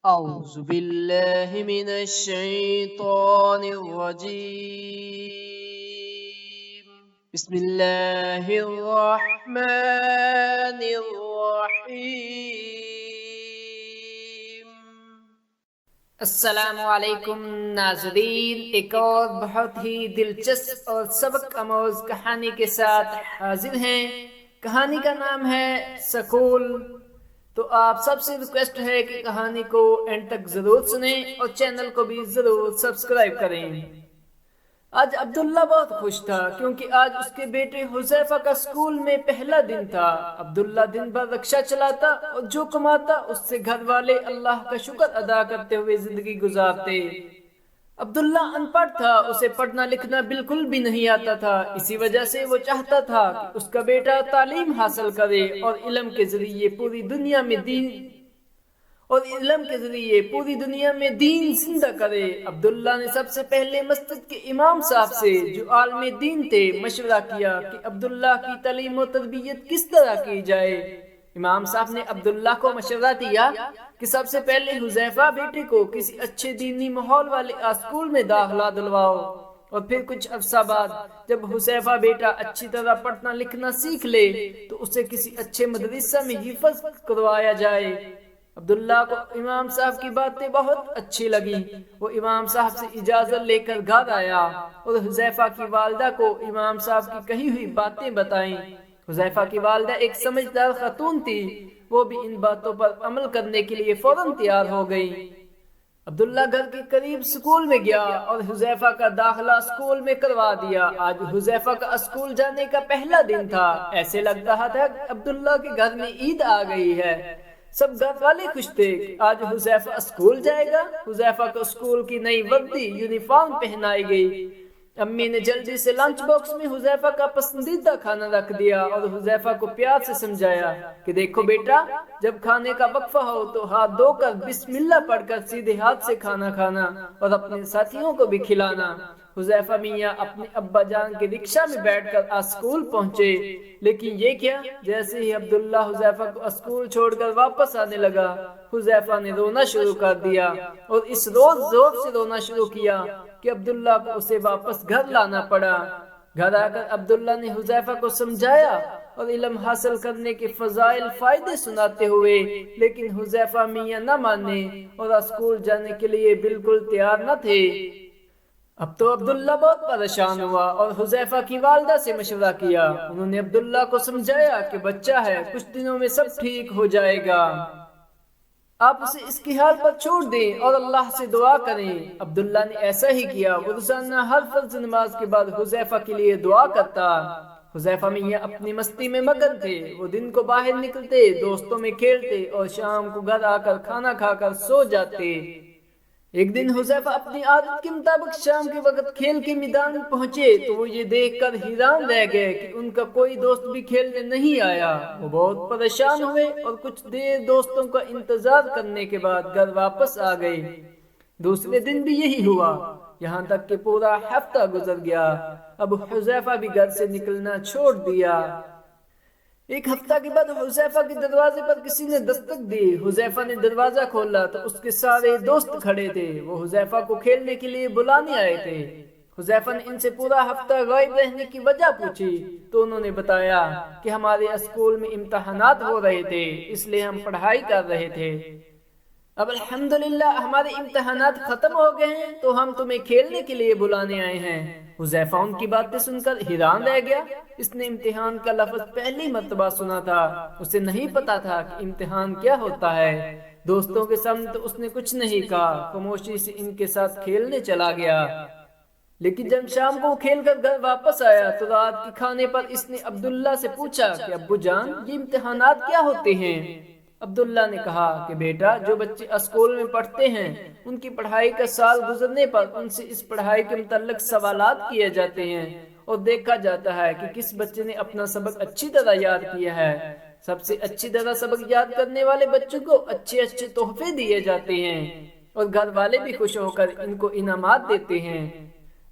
أعوذ بالله من الشيطان الرجيم بسم الله الرحمن الرحيم السلام علیکم ناظرین، ایک اور بہت ہی دلچسپ اور سبق آموز کہانی کے ساتھ حاضر ہیں۔ کہانی کا نام ہے سکول۔ تو آپ سب سے ریکویسٹ ہے کہ کہانی کو اینڈ تک ضرور سنیں اور چینل کو بھی ضرور سبسکرائب کریں۔ آج عبداللہ بہت خوش تھا کیونکہ آج اس کے بیٹے حذیفہ کا اسکول میں پہلا دن تھا۔ عبداللہ دن بھر رکشہ چلاتا اور جو کماتا اس سے گھر والے اللہ کا شکر ادا کرتے ہوئے زندگی گزارتے۔ عبداللہ ان پڑھ تھا، اسے پڑھنا لکھنا بالکل بھی نہیں آتا تھا، اسی وجہ سے وہ چاہتا تھا کہ اس کا بیٹا تعلیم حاصل کرے اور علم کے ذریعے پوری دنیا میں دین زندہ کرے۔ عبداللہ نے سب سے پہلے مسجد کے امام صاحب سے جو عالم دین تھے مشورہ کیا کہ عبداللہ کی تعلیم و تربیت کس طرح کی جائے۔ امام صاحب نے عبداللہ کو مشورہ دیا کہ سب سے پہلے حذیفہ بیٹے کو کسی اچھے دینی ماحول والے اسکول میں داخلہ دلواؤ، اور پھر کچھ عرصہ بعد جب حذیفہ بیٹا اچھی طرح پڑھنا لکھنا سیکھ لے تو اسے کسی اچھے مدرسہ میں حفظ کروایا جائے۔ عبداللہ کو امام صاحب کی باتیں بہت اچھی لگی۔ وہ امام صاحب سے اجازت لے کر گھر آیا اور حذیفہ کی والدہ کو امام صاحب کی کہی ہوئی باتیں بتائیں۔ حذیفہ کی والدہ ایک سمجھدار خاتون تھی، وہ بھی ان باتوں پر عمل کرنے کے لیے فوراً تیار ہو گئی۔ عبداللہ گھر کے قریب اسکول میں گیا اور حذیفہ کا داخلہ اسکول میں کروا دیا۔ آج حذیفہ کا اسکول جانے کا پہلا دن تھا، ایسے لگ رہا تھا کہ عبداللہ کے گھر میں عید آ گئی ہے۔ سب گھر والے خوش تھے کہ آج حذیفہ اسکول جائے گا۔ حذیفہ کو اسکول کی نئی وردی یونیفارم پہنائی گئی۔ امی نے جلدی سے لنچ باکس میں حذیفہ کا پسندیدہ کھانا رکھ دیا اور حذیفہ کو پیار سے سمجھایا کہ دیکھو بیٹا، جب کھانے کا وقفہ ہو تو ہاتھ دھو کر بسم اللہ پڑھ کر سیدھے ہاتھ سے کھانا کھانا اور اپنے ساتھیوں کو بھی کھلانا۔ حذیفہ میاں اپنے ابا جان کے رکشہ میں بیٹھ کر اسکول پہنچے، لیکن یہ کیا، جیسے ہی عبداللہ حذیفہ کو اسکول چھوڑ کر واپس آنے لگا، حذیفہ نے رونا شروع کر دیا اور اس روز زور سے رونا شروع کیا کہ عبداللہ کو اسے واپس گھر لانا پڑا۔ گھر آ کر عبداللہ نے حذیفہ کو سمجھایا اور علم حاصل کرنے کے فضائل فائدے سناتے ہوئے، لیکن حذیفہ میاں نہ ماننے اور اسکول جانے کے لیے بالکل تیار نہ تھے۔ اب تو عبداللہ بہت پریشان ہوا اور حذیفہ کی والدہ سے مشورہ کیا۔ انہوں نے عبداللہ کو سمجھایا کہ بچہ ہے، کچھ دنوں میں سب ٹھیک ہو جائے گا، آپ اسے اس کی حال پر چھوڑ دیں اور اللہ سے دعا کریں۔ عبداللہ نے ایسا ہی کیا۔ وہ روزانہ ہر فرض نماز کے بعد حذیفہ کے لیے دعا کرتا۔ حذیفہ میاں اپنی مستی میں مگن تھے۔ وہ دن کو باہر نکلتے، دوستوں میں کھیلتے اور شام کو گھر آ کر کھانا کھا کر سو جاتے۔ ایک دن حذیفہ اپنی عادت کے مطابق شام کے وقت کھیل کے میدان میں پہنچے تو وہ یہ دیکھ کر حیران رہ گئے کہ ان کا کوئی دوست بھی کھیلنے نہیں آیا۔ وہ بہت پریشان ہوئے اور کچھ دیر دوستوں کا انتظار کرنے کے بعد گھر واپس آ گئے۔ دوسرے دن بھی یہی ہوا، یہاں تک کہ پورا ہفتہ گزر گیا۔ اب حذیفہ بھی گھر سے نکلنا چھوڑ دیا۔ ایک ہفتہ کے بعد حذیفہ کے دروازے پر کسی نے دستک دی۔ حذیفہ نے دروازہ کھولا تو اس کے سارے دوست کھڑے تھے۔ وہ حذیفہ کو کھیلنے کے لیے بلانے آئے تھے۔ حذیفہ نے ان سے پورا ہفتہ غائب رہنے کی وجہ پوچھی تو انہوں نے بتایا کہ ہمارے اسکول میں امتحانات ہو رہے تھے، اس لیے ہم پڑھائی کر رہے تھے۔ اب الحمدللہ ہمارے امتحانات ختم ہو گئے ہیں تو ہم تمہیں کھیلنے کے لیے بلانے آئے ہیں۔ حذیفہ ان کی باتیں سن کر حیران رہ گیا۔ اس نے امتحان کا لفظ پہلی مرتبہ سنا تھا، اسے نہیں پتا تھا کہ امتحان کیا ہوتا ہے۔ دوستوں کے سامنے تو اس نے کچھ نہیں کہا، خاموشی سے ان کے ساتھ کھیلنے چلا گیا۔ لیکن جب شام کو کھیل کر گھر واپس آیا تو رات کے کھانے پر اس نے عبداللہ سے پوچھا کہ ابو جان، یہ امتحانات کیا ہوتے ہیں؟ عبداللہ نے کہا کہ بیٹا، جو بچے اسکول میں پڑھتے ہیں ان کی پڑھائی کا سال گزرنے پر ان سے اس پڑھائی کے متعلق سوالات کیے جاتے ہیں اور دیکھا جاتا ہے کہ کس بچے نے اپنا سبق اچھی طرح یاد کیا ہے۔ سب سے اچھی طرح سبق یاد کرنے والے بچوں کو اچھے اچھے تحفے دیے جاتے ہیں اور گھر والے بھی خوش ہو کر ان کو انعامات دیتے ہیں۔